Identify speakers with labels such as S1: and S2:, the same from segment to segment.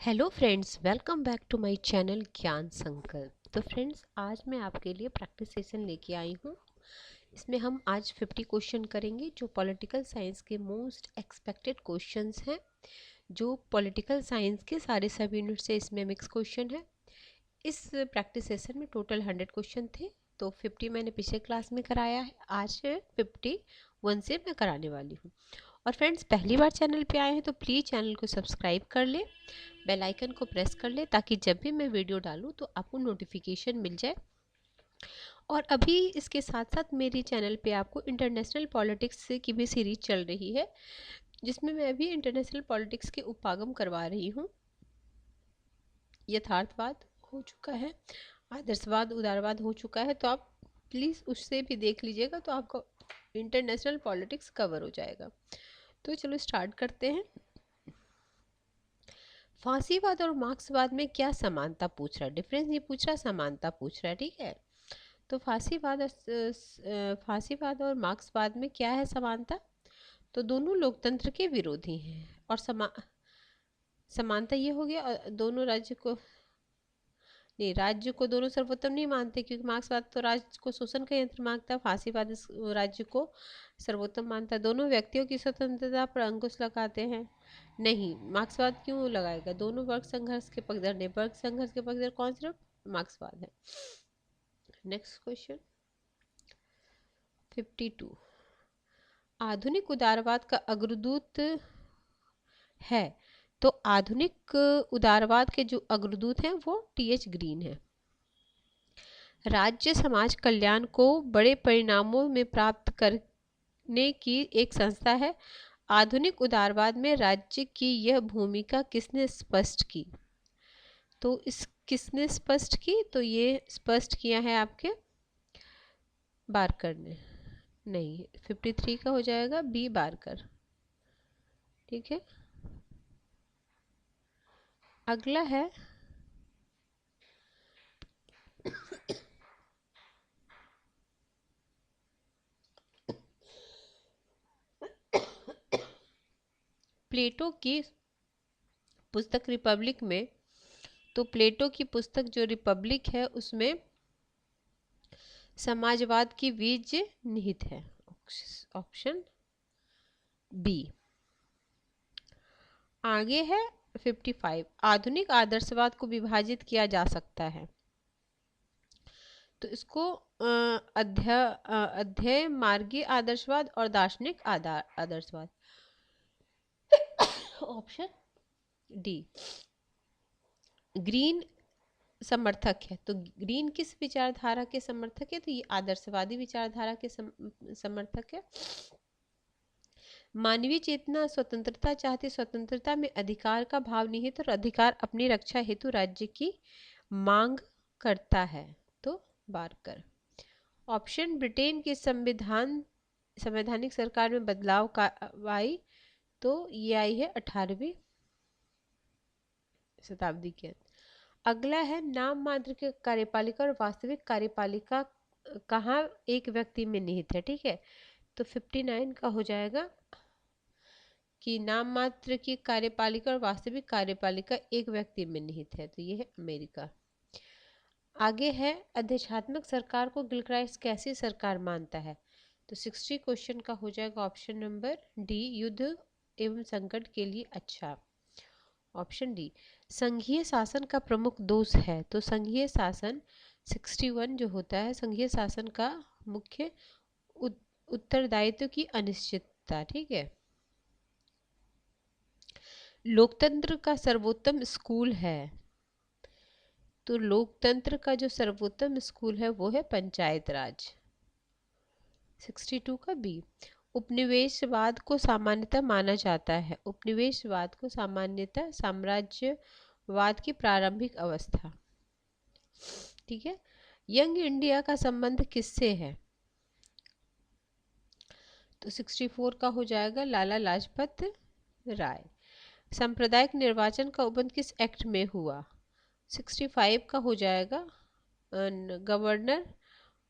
S1: Hello friends, welcome back to my channel Gyan Sankalp. तो friends, आज मैं आपके लिए प्रैक्टिस सेशन लेके आई हूँ। इसमें हम आज 50 क्वेश्चन करेंगे जो पॉलिटिकल साइंस के मोस्ट एक्सपेक्टेड क्वेश्चंस हैं। जो पॉलिटिकल साइंस के सारे सब यूनिट से इसमें मिक्स क्वेश्चन है। इस प्रैक्टिस सेशन में टोटल 100 क्वेश्चन थे, तो 50 मैंने पिछले क्लास में कराया है। आज 51 से मैं कराने वाली हूँ। और फ्रेंड्स, पहली बार चैनल पे आए हैं तो प्लीज़ चैनल को सब्सक्राइब कर ले, बेल आइकन को प्रेस कर ले, ताकि जब भी मैं वीडियो डालूँ तो आपको नोटिफिकेशन मिल जाए। और अभी इसके साथ साथ मेरे चैनल पे आपको इंटरनेशनल पॉलिटिक्स की भी सीरीज चल रही है, जिसमें मैं अभी इंटरनेशनल पॉलिटिक्स के उपागम करवा रही हूँ। यथार्थवाद हो चुका है, आदर्शवाद उदारवाद हो चुका है, तो आप प्लीज़ उससे भी देख लीजिएगा, तो आपको इंटरनेशनल पॉलिटिक्स कवर हो जाएगा। तो चलो स्टार्ट करते हैं। फांसीवाद और मार्क्सवाद में क्या समानता पूछ रहा है, डिफरेंस नहीं पूछ रहा, समानता पूछ रहा है। ठीक है, तो फांसीवाद और मार्क्सवाद में क्या है समानता। तो दोनों लोकतंत्र के विरोधी हैं। और समानता ये हो गया, दोनों राज्य को दोनों सर्वोत्तम नहीं मानते, क्योंकि मार्क्सवाद तो राज्य को शोषण का यंत्र मानता है, फांसीवाद राज्य को सर्वोत्तम मानता है। दोनों व्यक्तियों की स्वतंत्रता पर अंकुश लगाते हैं। नहीं, मार्क्सवाद क्यों लगाएगा, दोनों वर्ग संघर्ष के पक्षधर ने, वर्ग संघर्ष के पक्षधर कौन, सिर्फ मार्क्सवाद है। Next question 52। आधुनिक उदारवाद का अग्रदूत है। तो आधुनिक उदारवाद के जो अग्रदूत हैं वो टीएच ग्रीन है। राज्य समाज कल्याण को बड़े परिणामों में प्राप्त करने की एक संस्था है। आधुनिक उदारवाद में राज्य की यह भूमिका किसने स्पष्ट की। तो इस किसने स्पष्ट की, तो ये स्पष्ट किया है आपके बारकर ने। नहीं, 53 का हो जाएगा बी, बारकर। ठीक है, अगला है प्लेटो की पुस्तक रिपब्लिक में। तो प्लेटो की पुस्तक जो रिपब्लिक है उसमें समाजवाद की बीज निहित है। Option B. आगे है 55। आधुनिक आदर्शवाद को विभाजित किया जा सकता है। तो इसको अध्यय मार्गी आदर्शवाद और दार्शनिक आदर्शवाद। Option D. ग्रीन समर्थक है, तो ग्रीन किस विचारधारा के समर्थक है, तो ये आदर्शवादी विचारधारा के समर्थक है। मानवीय चेतना स्वतंत्रता चाहती, स्वतंत्रता में अधिकार का भाव निहित और अधिकार अपनी रक्षा हेतु राज्य की मांग करता है। तो बारकर। ऑप्शन ब्रिटेन के संवैधानिक सरकार में बदलाव का आई। तो ये आई है 18वीं शताब्दी के। अगला है नाम मात्र के कार्यपालिका और वास्तविक कार्यपालिका कहाँ एक व्यक्ति में निहित है। ठीक है, तो 59 का हो जाएगा कि नाम मात्र की कार्यपालिका और वास्तविक कार्यपालिका एक व्यक्ति में निहित है, तो ये है अमेरिका। आगे है अध्यक्षात्मक सरकार को गिलक्राइस्ट कैसी सरकार मानता है। तो 60 क्वेश्चन का हो जाएगा ऑप्शन नंबर डी, युद्ध एवं संकट के लिए अच्छा। Option D. संघीय शासन का प्रमुख दोष है। तो संघीय शासन 61 जो होता है, संघीय शासन का मुख्य उत्तरदायित्व की अनिश्चितता। ठीक है, लोकतंत्र का सर्वोत्तम स्कूल है। तो लोकतंत्र का जो सर्वोत्तम स्कूल है वो है पंचायत राज। 62 का बी। उपनिवेशवाद को सामान्यतः माना जाता है। उपनिवेशवाद को सामान्यतः साम्राज्यवाद की प्रारंभिक अवस्था। ठीक है, यंग इंडिया का संबंध किससे है। तो 64 का हो जाएगा लाला लाजपत राय। सांप्रदायिक निर्वाचन का उपबंध किस एक्ट में हुआ। 65 का हो जाएगा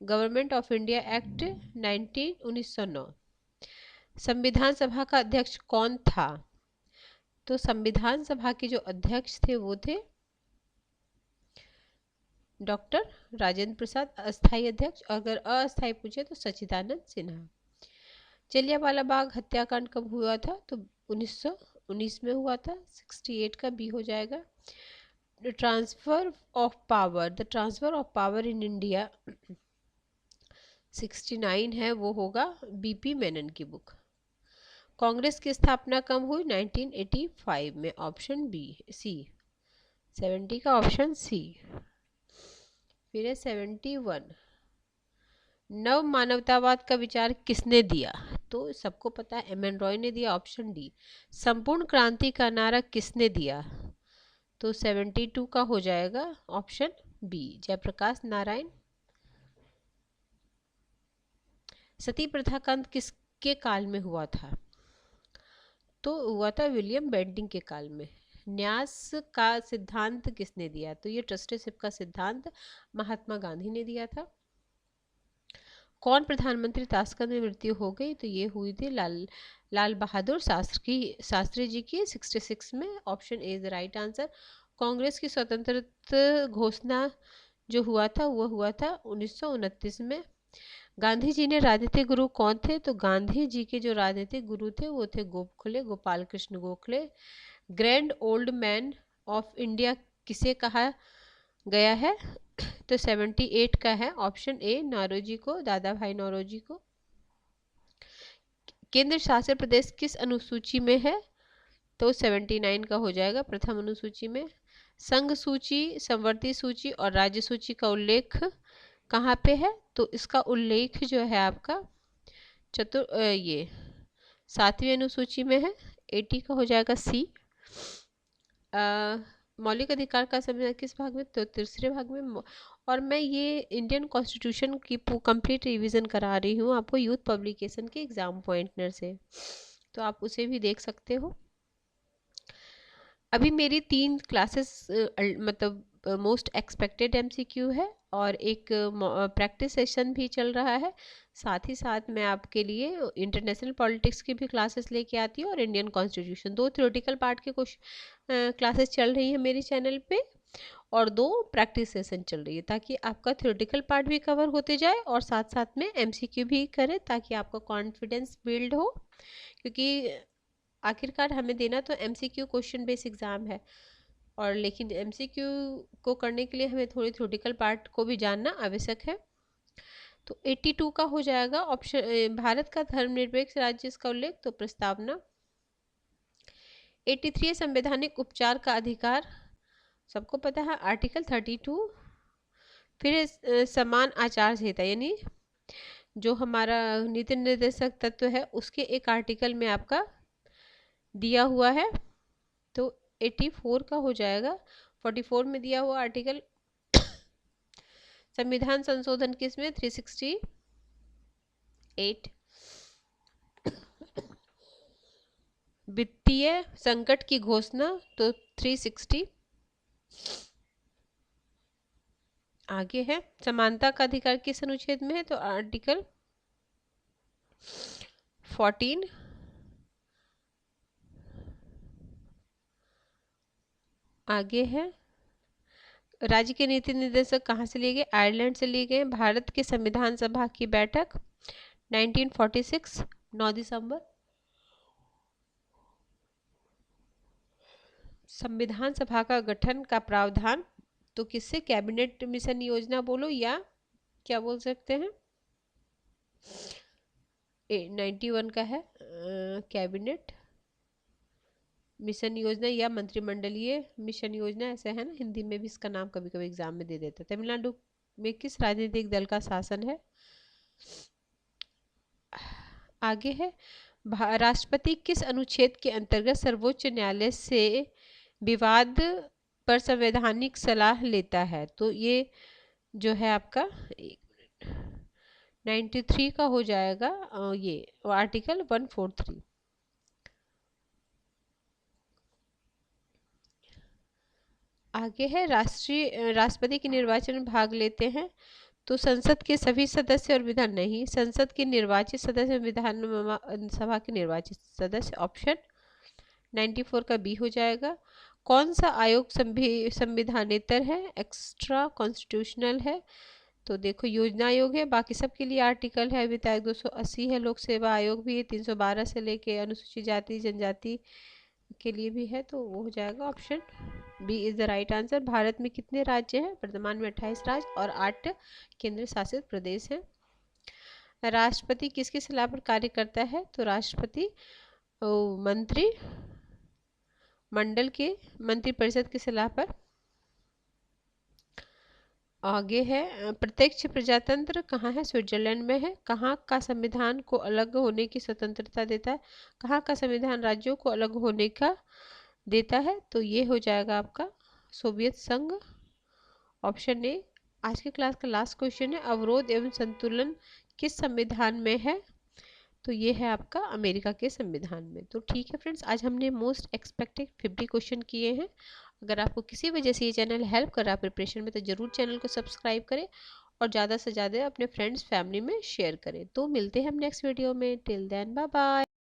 S1: गवर्नमेंट ऑफ इंडिया एक्ट 1909। संविधान सभा का अध्यक्ष कौन था। तो संविधान सभा के जो अध्यक्ष थे वो थे डॉक्टर राजेंद्र प्रसाद, अस्थायी अध्यक्ष। अगर अस्थायी पूछे तो सच्चिदानंद सिन्हा। जलियांवाला बाग हत्याकांड कब हुआ था? तो 1919 में हुआ था। 68 का बी हो जाएगा। The transfer of power in India 69 है, वो होगा बीपी मेनन की बुक। कांग्रेस की स्थापना कब हुई? 1985 में, ऑप्शन बी सी। 70 का ऑप्शन सी। फिर है 71, नव मानवतावाद का विचार किसने दिया? तो सबको पता है एम एन रॉय ने दिया, ऑप्शन डी। संपूर्ण क्रांति का नारा किसने दिया? तो 72 का हो जाएगा ऑप्शन बी, जयप्रकाश नारायण। सती प्रथा का अंत किसके काल में हुआ था? तो हुआ था विलियम बेंटिंग के काल में। न्यास का सिद्धांत किसने दिया? तो ये ट्रस्टीशिप का सिद्धांत महात्मा गांधी ने दिया था। कौन प्रधानमंत्री ताशकंद में मृत्यु हो गई? तो ये हुई थी लाल बहादुर शास्त्री जी की 66 में, option A is the right answer. Congress की स्वतंत्रता घोषणा जो हुआ था वो हुआ था 1929 में। गांधी जी ने राजनीतिक गुरु कौन थे? तो गांधी जी के जो राजनीतिक गुरु थे वो थे Gopal Krishna Gokhale. Grand old man of India किसे कहा गया है? तो 78 का है, ऑप्शन ए नौरोजी को, दादा भाई नौरोजी को। केंद्र शासित प्रदेश किस अनुसूची में है? तो 79 का हो जाएगा, प्रथम अनुसूची में। संघ सूची, संवर्ती सूची और राज्य सूची का उल्लेख कहाँ पे है? तो इसका उल्लेख जो है आपका ये 7वीं अनुसूची में है। 80 का हो जाएगा सी। मौलिक अधिकार का संविधान किस भाग में? तो तीसरे भाग में। और मैं ये इंडियन कॉन्स्टिट्यूशन की कंप्लीट रिवीजन करा रही हूँ आपको यूथ पब्लिकेशन के एग्जाम पॉइंटनर से, तो आप उसे भी देख सकते हो। अभी मेरी 3 क्लासेस मतलब मोस्ट एक्सपेक्टेड एमसीक्यू है और एक प्रैक्टिस सेशन भी चल रहा है। साथ ही साथ मैं आपके लिए इंटरनेशनल पॉलिटिक्स की भी क्लासेस लेके आती हूँ और इंडियन कॉन्स्टिट्यूशन, 2 थ्योरेटिकल पार्ट के क्लासेस चल रही है मेरे चैनल पे और 2 प्रैक्टिस सेशन चल रही है, ताकि आपका थ्योरेटिकल पार्ट भी कवर होते जाए और साथ साथ में एमसीक्यू भी करें, ताकि आपका कॉन्फिडेंस बिल्ड हो। क्योंकि आखिरकार हमें देना तो एमसीक्यू क्वेश्चन बेस्ड एग्जाम है, और लेकिन एमसीक्यू को करने के लिए हमें थोड़ी थ्योरेटिकल पार्ट को भी जानना आवश्यक है। तो 82 का हो जाएगा ऑप्शन, भारत का धर्मनिरपेक्ष राज्य इसका उल्लेख, तो प्रस्तावना। 83 संवैधानिक उपचार का अधिकार, सबको पता है आर्टिकल 32। फिर समान आचार संहिता, यानी जो हमारा नीति निर्देशक तत्व है उसके एक आर्टिकल में आपका दिया हुआ है, तो 84 का हो जाएगा। 44 में दिया हुआ आर्टिकल। संविधान संशोधन किस में? 368। वित्तीय संकट की घोषणा, तो 360। आगे है समानता का अधिकार किस अनुच्छेद में है? तो आर्टिकल 14। आगे है राज्य के नीति निर्देशक कहाँ से लिए गए? आयरलैंड से लिए गए। भारत के संविधान सभा की बैठक 1946 9 दिसंबर। संविधान सभा का गठन का प्रावधान, तो किससे? कैबिनेट मिशन योजना बोलो या क्या बोल सकते हैं, 91 का है कैबिनेट मिशन योजना या मंत्रिमंडलीय मिशन योजना, ऐसा है ना, हिंदी में भी इसका नाम कभी कभी एग्जाम में दे देते हैं। तमिलनाडु में किस राजनीतिक दल का शासन है? आगे है राष्ट्रपति किस अनुच्छेद के अंतर्गत सर्वोच्च न्यायालय से विवाद पर संवैधानिक सलाह लेता है? तो ये जो है आपका 93 का हो जाएगा, ये आर्टिकल 143। आगे है राष्ट्रपति के निर्वाचन में भाग लेते हैं तो संसद के सभी सदस्य और विधान नहीं, संसद के निर्वाचित सदस्य, विधान सभा के निर्वाचित सदस्य, ऑप्शन 94 का बी हो जाएगा। कौन सा आयोग संविधानेतर है, एक्स्ट्रा कॉन्स्टिट्यूशनल है? तो देखो योजना आयोग है, बाकी सबके लिए आर्टिकल है। विधायक 280 है, लोक सेवा आयोग भी है 312 से लेके, अनुसूचित जाति जनजाति के लिए भी है, तो वो हो जाएगा option B is the right answer. Bharat में कितने राज्य हैं? वर्तमान में 28 राज्य और 8 केंद्र शासित प्रदेश हैं। राष्ट्रपति किसकी सलाह पर कार्य करता है? तो राष्ट्रपति मंत्री मंडल के मंत्रिपरिषद की सलाह पर। आगे है प्रत्यक्ष प्रजातंत्र कहाँ है? स्विट्जरलैंड में है। कहाँ का संविधान को अलग होने की स्वतंत्रता देता है? कहाँ का संविधान राज्यों को अलग होने का देता है? तो ये हो जाएगा आपका सोवियत संघ, ऑप्शन ए। आज के क्लास का लास्ट क्वेश्चन है, अवरोध एवं संतुलन किस संविधान में है? तो ये है आपका अमेरिका के संविधान में। तो ठीक है फ्रेंड्स, आज हमने मोस्ट एक्सपेक्टेड 50 क्वेश्चन किए हैं। अगर आपको किसी वजह से ये चैनल हेल्प कर रहा है प्रिपरेशन में, तो ज़रूर चैनल को सब्सक्राइब करें और ज़्यादा से ज़्यादा अपने फ्रेंड्स फैमिली में शेयर करें। तो मिलते हैं हम नेक्स्ट वीडियो में। Till then bye bye.